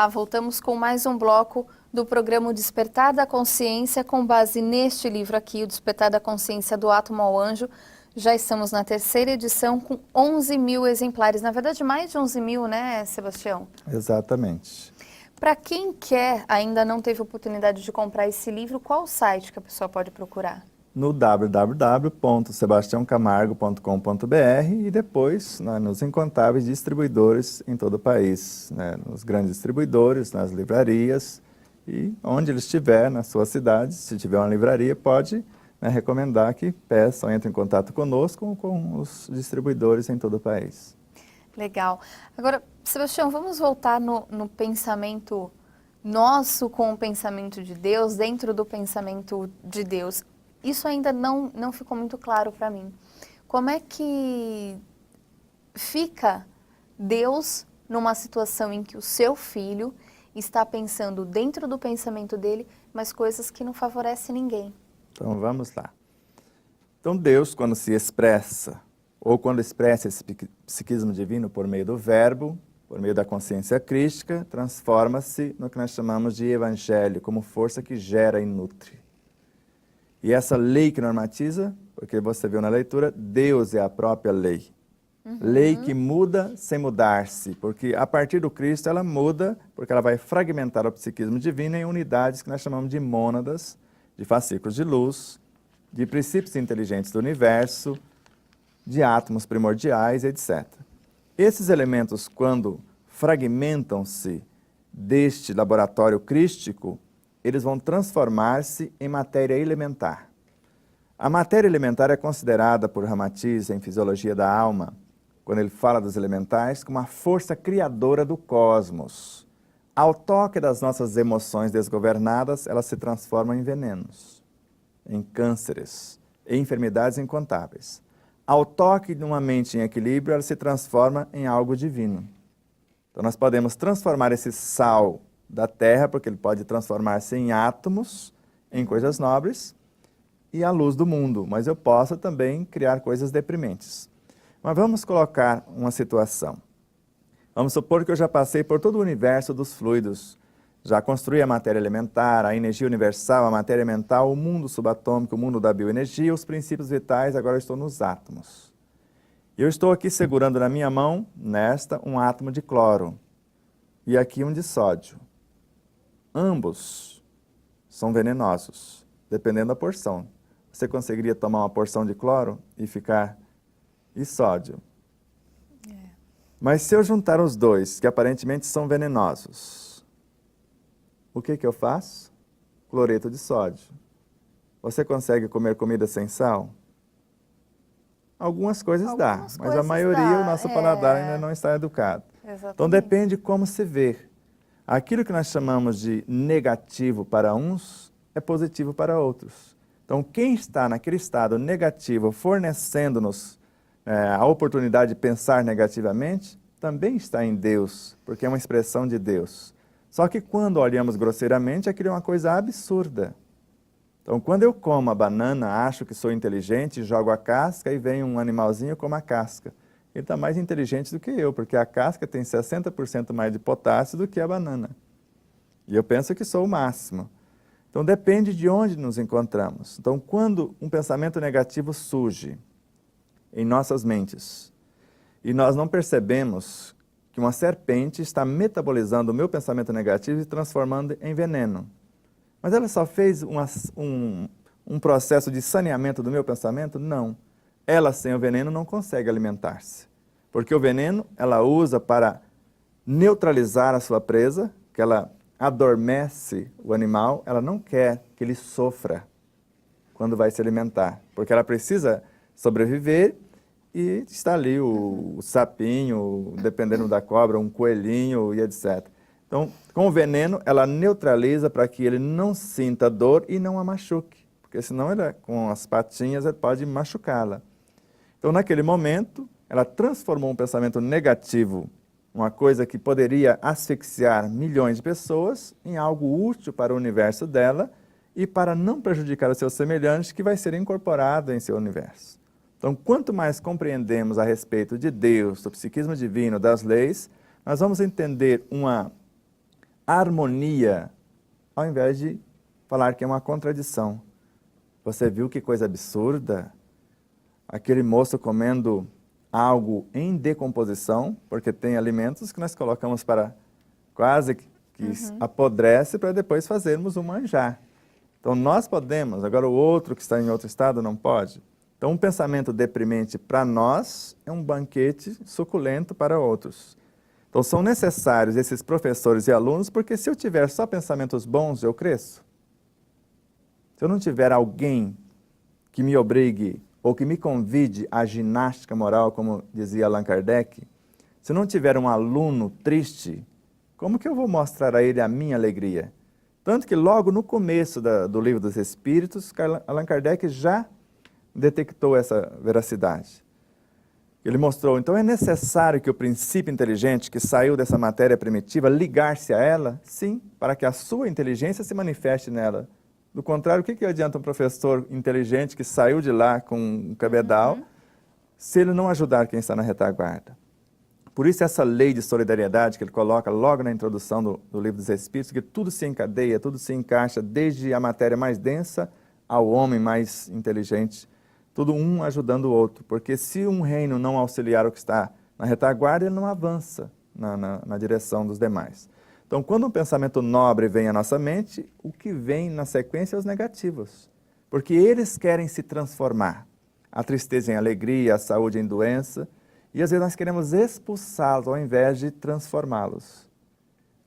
Olá, voltamos com mais um bloco do programa Despertar da Consciência, com base neste livro aqui, o Despertar da Consciência do Átomo ao Anjo. Já estamos na terceira edição com 11 mil exemplares, na verdade mais de 11 mil, né, Sebastião? Exatamente. Para quem quer, ainda não teve oportunidade de comprar esse livro, qual o site que a pessoa pode procurar? No www.sebastiaocamargo.com.br e depois nos incontáveis distribuidores em todo o país, né, nos grandes distribuidores, nas livrarias e onde ele estiver, na sua cidade, se tiver uma livraria, pode recomendar que peçam, entre em contato conosco com os distribuidores em todo o país. Legal. Agora, Sebastião, vamos voltar no pensamento nosso com o pensamento de Deus, dentro do pensamento de Deus. Isso ainda não ficou muito claro para mim. Como é que fica Deus numa situação em que o seu filho está pensando dentro do pensamento dele, mas coisas que não favorecem ninguém? Então vamos lá. Então Deus, quando se expressa, ou quando expressa esse psiquismo divino por meio do verbo, por meio da consciência crística, transforma-se no que nós chamamos de evangelho, como força que gera e nutre. E essa lei que normatiza, porque você viu na leitura, Deus é a própria lei. Lei que muda sem mudar-se, porque a partir do Cristo ela muda, porque ela vai fragmentar o psiquismo divino em unidades que nós chamamos de mônadas, de fascículos de luz, de princípios inteligentes do universo, de átomos primordiais, etc. Esses elementos, quando fragmentam-se deste laboratório crístico, eles vão transformar-se em matéria elementar. A matéria elementar é considerada por Ramatiz, em Fisiologia da Alma, quando ele fala dos elementais, como a força criadora do cosmos. Ao toque das nossas emoções desgovernadas, elas se transformam em venenos, em cânceres, em enfermidades incontáveis. Ao toque de uma mente em equilíbrio, ela se transforma em algo divino. Então nós podemos transformar esse sal da terra, porque ele pode transformar-se em átomos, em coisas nobres, e a luz do mundo. Mas eu posso também criar coisas deprimentes. Mas vamos colocar uma situação. Vamos supor que eu já passei por todo o universo dos fluidos, já construí a matéria elementar, a energia universal, a matéria mental, o mundo subatômico, o mundo da bioenergia, os princípios vitais, agora eu estou nos átomos. Eu estou aqui segurando na minha mão, nesta, um átomo de cloro, e aqui um de sódio. Ambos são venenosos, dependendo da porção. Você conseguiria tomar uma porção de cloro e ficar... e sódio. Mas se eu juntar os dois, que aparentemente são venenosos, o que eu faço? Cloreto de sódio. Você consegue comer comida sem sal? Algumas coisas dá, mas a maioria, o nosso paladar ainda não está educado. Exatamente. Então depende como se vê. Aquilo que nós chamamos de negativo para uns é positivo para outros. Então, quem está naquele estado negativo, fornecendo-nos a oportunidade de pensar negativamente, também está em Deus, porque é uma expressão de Deus. Só que quando olhamos grosseiramente, aquilo é uma coisa absurda. Então, quando eu como a banana, acho que sou inteligente, jogo a casca e vem um animalzinho e come a casca. Ele está mais inteligente do que eu, porque a casca tem 60% mais de potássio do que a banana. E eu penso que sou o máximo. Então depende de onde nos encontramos. Então quando um pensamento negativo surge em nossas mentes, e nós não percebemos que uma serpente está metabolizando o meu pensamento negativo e transformando em veneno. Mas ela só fez um processo de saneamento do meu pensamento? Não. Ela, sem o veneno, não consegue alimentar-se. Porque o veneno, ela usa para neutralizar a sua presa, que ela adormece o animal, ela não quer que ele sofra quando vai se alimentar. Porque ela precisa sobreviver e está ali o sapinho, dependendo da cobra, um coelhinho e etc. Então, com o veneno, ela neutraliza para que ele não sinta dor e não a machuque. Porque senão, com as patinhas, ele pode machucá-la. Então, naquele momento, ela transformou um pensamento negativo, uma coisa que poderia asfixiar milhões de pessoas, em algo útil para o universo dela e para não prejudicar o seu semelhante, que vai ser incorporado em seu universo. Então, quanto mais compreendemos a respeito de Deus, do psiquismo divino, das leis, nós vamos entender uma harmonia, ao invés de falar que é uma contradição. Você viu que coisa absurda? Aquele moço comendo algo em decomposição, porque tem alimentos que nós colocamos para quase que apodrece para depois fazermos um manjar. Então nós podemos, agora o outro que está em outro estado não pode. Então um pensamento deprimente para nós é um banquete suculento para outros. Então são necessários esses professores e alunos, porque se eu tiver só pensamentos bons, eu cresço. Se eu não tiver alguém que me obrigue ou que me convide à ginástica moral, como dizia Allan Kardec, se eu não tiver um aluno triste, como que eu vou mostrar a ele a minha alegria? Tanto que logo no começo do Livro dos Espíritos, Allan Kardec já detectou essa veracidade. Ele mostrou, então é necessário que o princípio inteligente que saiu dessa matéria primitiva ligar-se a ela, sim, para que a sua inteligência se manifeste nela. Do contrário, o que adianta um professor inteligente que saiu de lá com um cabedal, se ele não ajudar quem está na retaguarda? Por isso essa lei de solidariedade que ele coloca logo na introdução do Livro dos Espíritos, que tudo se encadeia, tudo se encaixa, desde a matéria mais densa ao homem mais inteligente, tudo um ajudando o outro. Porque se um reino não auxiliar o que está na retaguarda, ele não avança na direção dos demais. Então, quando um pensamento nobre vem à nossa mente, o que vem na sequência é os negativos. Porque eles querem se transformar. A tristeza em alegria, a saúde em doença. E às vezes nós queremos expulsá-los ao invés de transformá-los.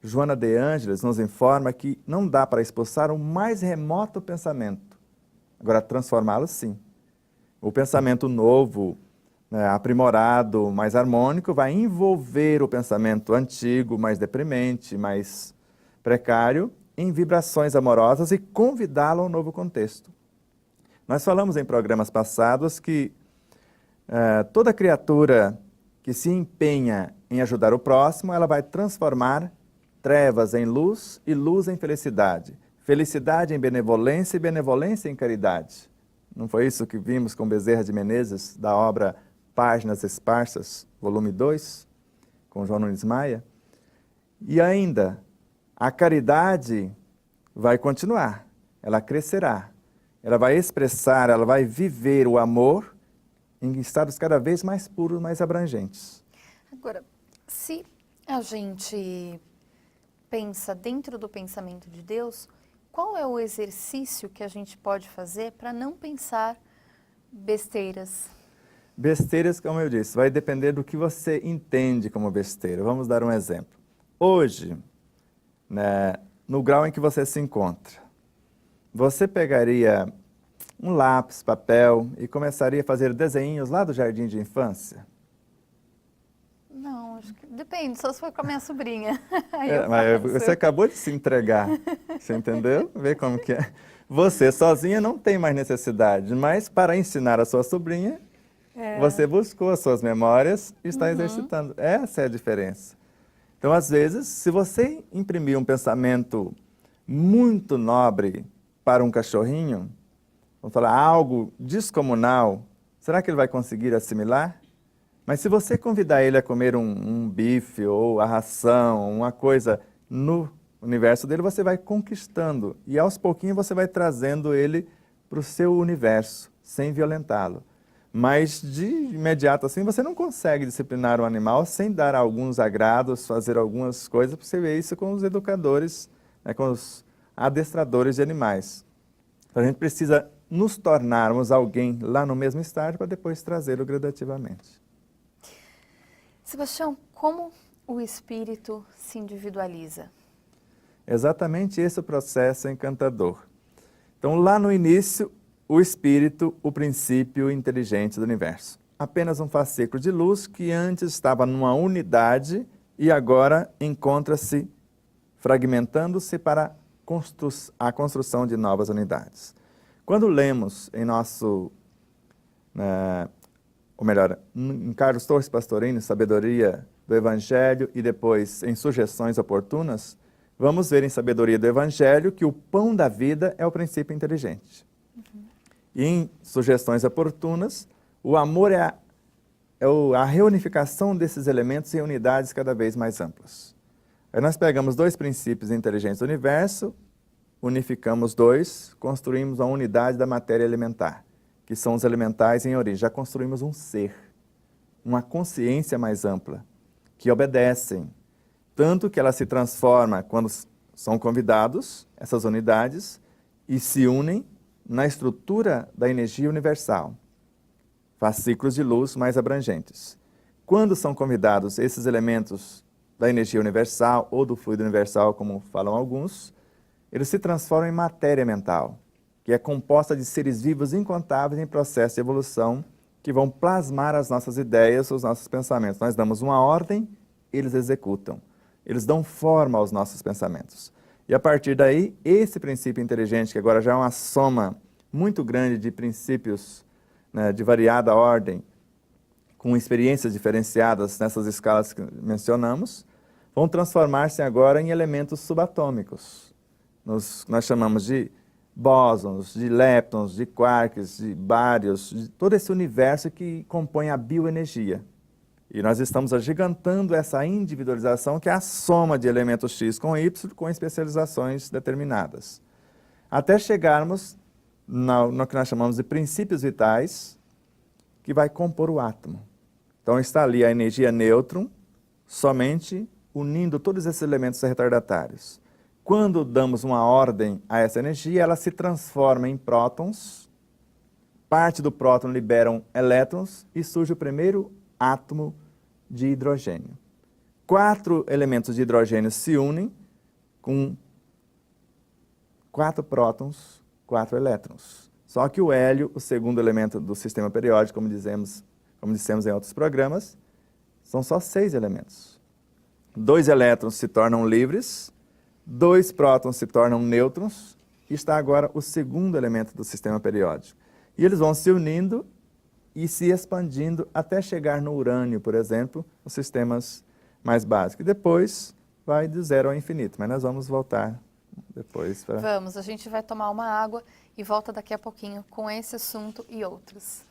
Joana de Ângeles nos informa que não dá para expulsar o mais remoto pensamento. Agora, transformá-los, sim. O pensamento novo, aprimorado, mais harmônico, vai envolver o pensamento antigo, mais deprimente, mais precário, em vibrações amorosas e convidá-lo a um novo contexto. Nós falamos em programas passados que toda criatura que se empenha em ajudar o próximo, ela vai transformar trevas em luz e luz em felicidade. Felicidade em benevolência e benevolência em caridade. Não foi isso que vimos com Bezerra de Menezes, da obra Páginas Esparsas, volume 2, com João Nunes Maia? E ainda, a caridade vai continuar, ela crescerá, ela vai expressar, ela vai viver o amor em estados cada vez mais puros, mais abrangentes. Agora, se a gente pensa dentro do pensamento de Deus, qual é o exercício que a gente pode fazer para não pensar besteiras? Besteiras, como eu disse, vai depender do que você entende como besteira. Vamos dar um exemplo. Hoje, no grau em que você se encontra, você pegaria um lápis, papel e começaria a fazer desenhinhos lá do jardim de infância? Não, acho que depende, só se for com a minha sobrinha. Mas você acabou de se entregar, você entendeu? Vê como que é. Você sozinha não tem mais necessidade, mas para ensinar a sua sobrinha, você buscou as suas memórias e está exercitando. Essa é a diferença. Então, às vezes, se você imprimir um pensamento muito nobre para um cachorrinho, vamos falar algo descomunal, será que ele vai conseguir assimilar? Mas se você convidar ele a comer um bife ou a ração, uma coisa no universo dele, você vai conquistando. E aos pouquinhos você vai trazendo ele para o seu universo, sem violentá-lo. Mas de imediato assim, você não consegue disciplinar um animal sem dar alguns agrados, fazer algumas coisas. Você vê isso com os educadores, com os adestradores de animais. Então a gente precisa nos tornarmos alguém lá no mesmo estágio para depois trazê-lo gradativamente. Sebastião, como o espírito se individualiza? Exatamente esse é o processo encantador. Então, lá no início, o espírito, o princípio inteligente do universo. Apenas um fascículo de luz que antes estava numa unidade e agora encontra-se fragmentando-se para a construção de novas unidades. Quando lemos em nosso, ou melhor, em Carlos Torres Pastorini, Sabedoria do Evangelho, e depois em Sugestões Oportunas, vamos ver em Sabedoria do Evangelho que o pão da vida é o princípio inteligente. E em Sugestões Oportunas, o amor é a reunificação desses elementos em unidades cada vez mais amplas. Aí nós pegamos dois princípios inteligentes do universo, unificamos dois, construímos uma unidade da matéria elementar, que são os elementais em origem. Já construímos um ser, uma consciência mais ampla, que obedecem, tanto que ela se transforma quando são convidados, essas unidades, e se unem na estrutura da energia universal. Faz ciclos de luz mais abrangentes. Quando são convidados esses elementos da energia universal ou do fluido universal, como falam alguns, eles se transformam em matéria mental, que é composta de seres vivos incontáveis em processo de evolução, que vão plasmar as nossas ideias, os nossos pensamentos. Nós damos uma ordem, eles executam. Eles dão forma aos nossos pensamentos. E a partir daí, esse princípio inteligente, que agora já é uma soma muito grande de princípios, né, de variada ordem, com experiências diferenciadas nessas escalas que mencionamos, vão transformar-se agora em elementos subatômicos. Nós chamamos de bósons, de leptons, de quarks, de bários, de todo esse universo que compõe a bioenergia. E nós estamos agigantando essa individualização, que é a soma de elementos X com Y, com especializações determinadas. Até chegarmos no que nós chamamos de princípios vitais, que vai compor o átomo. Então está ali a energia nêutron, somente unindo todos esses elementos retardatários. Quando damos uma ordem a essa energia, ela se transforma em prótons, parte do próton liberam elétrons e surge o primeiro átomo de hidrogênio. 4 elementos de hidrogênio se unem com 4 prótons, 4 elétrons. Só que o hélio, o segundo elemento do sistema periódico, como dissemos em outros programas, são só 6 elementos. 2 elétrons se tornam livres, 2 prótons se tornam nêutrons, e está agora o segundo elemento do sistema periódico. E eles vão se unindo e se expandindo até chegar no urânio, por exemplo, os sistemas mais básicos. E depois vai de 0 ao infinito, mas nós vamos voltar depois. Vamos, a gente vai tomar uma água e volta daqui a pouquinho com esse assunto e outros.